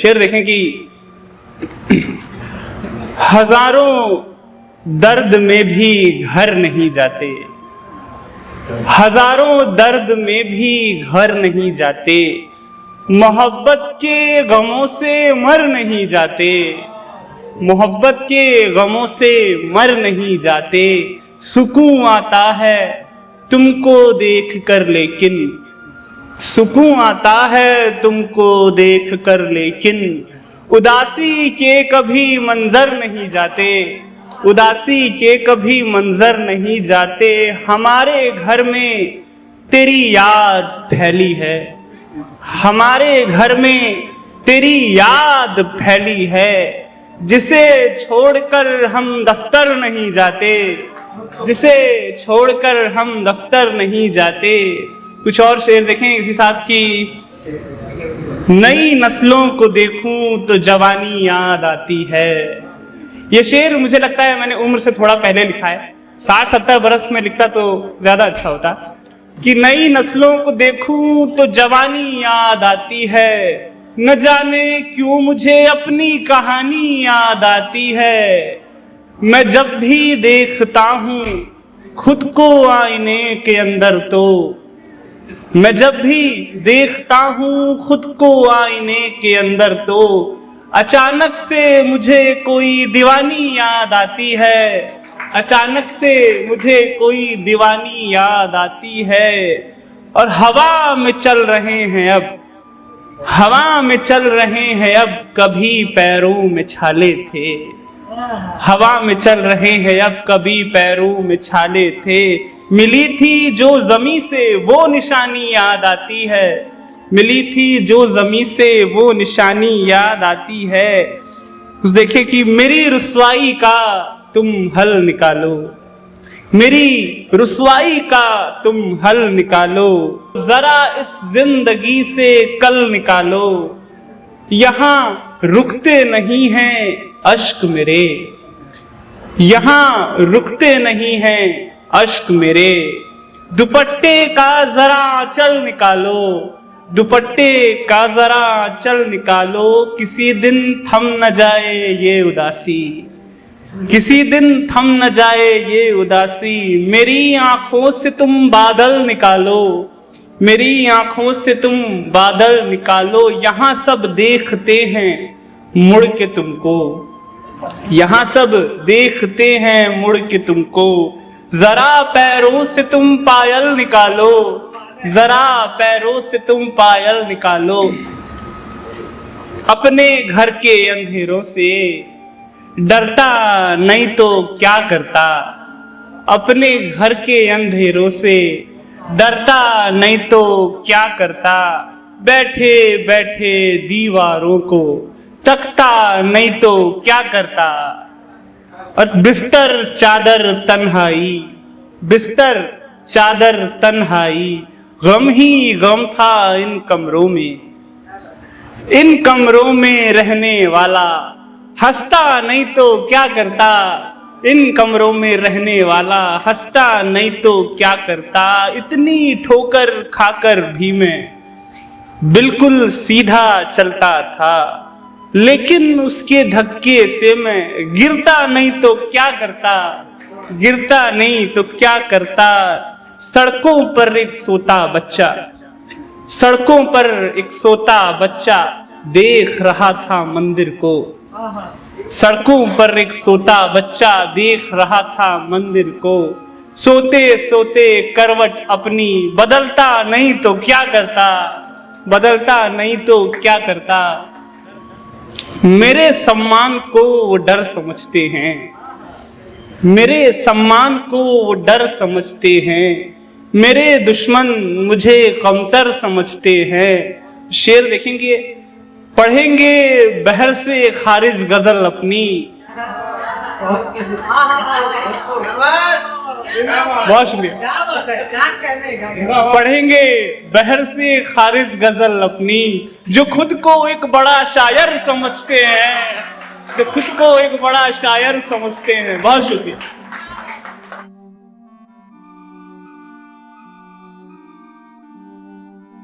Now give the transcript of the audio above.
शेर देखें कि हजारों दर्द में भी घर नहीं जाते, हजारों दर्द में भी घर नहीं जाते, मोहब्बत के गमों से मर नहीं जाते, मोहब्बत के गमों से मर नहीं जाते। सुकून आता है तुमको देख कर लेकिन, सुकून आता है तुमको देख कर लेकिन, उदासी के कभी मंजर नहीं जाते, उदासी के कभी मंजर नहीं जाते। हमारे घर में तेरी याद फैली है, हमारे घर में तेरी याद फैली है, जिसे छोड़कर हम दफ्तर नहीं जाते, जिसे छोड़कर हम दफ्तर नहीं जाते। कुछ और शेर देखें इसी साहब की। नई नस्लों को देखूं तो जवानी याद आती है। ये शेर मुझे लगता है मैंने उम्र से थोड़ा पहले लिखा है, 60-70 बरस में लिखता तो ज्यादा अच्छा होता। कि नई नस्लों को देखूं तो जवानी याद आती है, न जाने क्यों मुझे अपनी कहानी याद आती है। मैं जब भी देखता हूँ खुद को आईने के अंदर, तो मैं जब भी देखता हूँ खुद को आईने के अंदर, तो अचानक से मुझे कोई दीवानी याद आती है, अचानक से मुझे कोई दीवानी याद आती है। और हवा में चल रहे हैं अब, हवा में चल रहे हैं अब, कभी पैरों में छाले थे, हवा में चल रहे हैं अब, कभी पैरों में छाले थे। मिली थी जो जमी से वो निशानी याद आती है, मिली थी जो जमी से वो निशानी याद आती है। उस देखे कि मेरी रुसवाई का तुम हल निकालो, मेरी रुसवाई का तुम हल निकालो, जरा इस जिंदगी से कल निकालो। यहाँ रुकते नहीं हैं अश्क मेरे, यहाँ रुकते नहीं हैं अश्क मेरे। दुपट्टे का जरा चल निकालो, दुपट्टे का जरा चल निकालो, किसी दिन थम न जाए ये उदासी, किसी दिन थम न जाए ये उदासी। मेरी आंखों से तुम बादल निकालो, मेरी आंखों से तुम बादल निकालो। यहाँ सब देखते हैं मुड़ के तुमको, यहाँ सब देखते हैं मुड़ के तुमको। जरा पैरों से तुम पायल निकालो, जरा पैरों से तुम पायल निकालो। अपने घर के अंधेरों से डरता नहीं तो क्या करता, अपने घर के अंधेरों से डरता नहीं तो क्या करता। बैठे बैठे दीवारों को तकता नहीं तो क्या करता। और बिस्तर चादर तन्हाई, बिस्तर चादर तन्हाई, गम ही गम था इन कमरों में, इन कमरों में रहने वाला। हंसता नहीं तो क्या करता, इन कमरों में रहने वाला। हंसता नहीं तो क्या करता। इतनी ठोकर खाकर भी मैं बिल्कुल सीधा चलता था, लेकिन उसके धक्के से मैं गिरता नहीं तो क्या करता, गिरता नहीं तो क्या करता। सड़कों पर एक सोता बच्चा, सड़कों पर एक सोता बच्चा देख रहा था मंदिर को, सड़कों पर एक सोता बच्चा देख रहा था मंदिर को। सोते सोते करवट अपनी बदलता नहीं तो क्या करता, बदलता नहीं तो क्या करता। मेरे सम्मान को वो डर समझते हैं, मेरे सम्मान को वो डर समझते हैं। मेरे दुश्मन मुझे कमतर समझते हैं। शेर देखेंगे, पढ़ेंगे बहर से खारिज गजल अपनी, बहुत शुक्रिया। पढ़ेंगे बहर से खारिज गजल अपनी, जो खुद को एक बड़ा शायर समझते हैं, जो खुद को एक बड़ा शायर समझते हैं। बहुत शुक्रिया।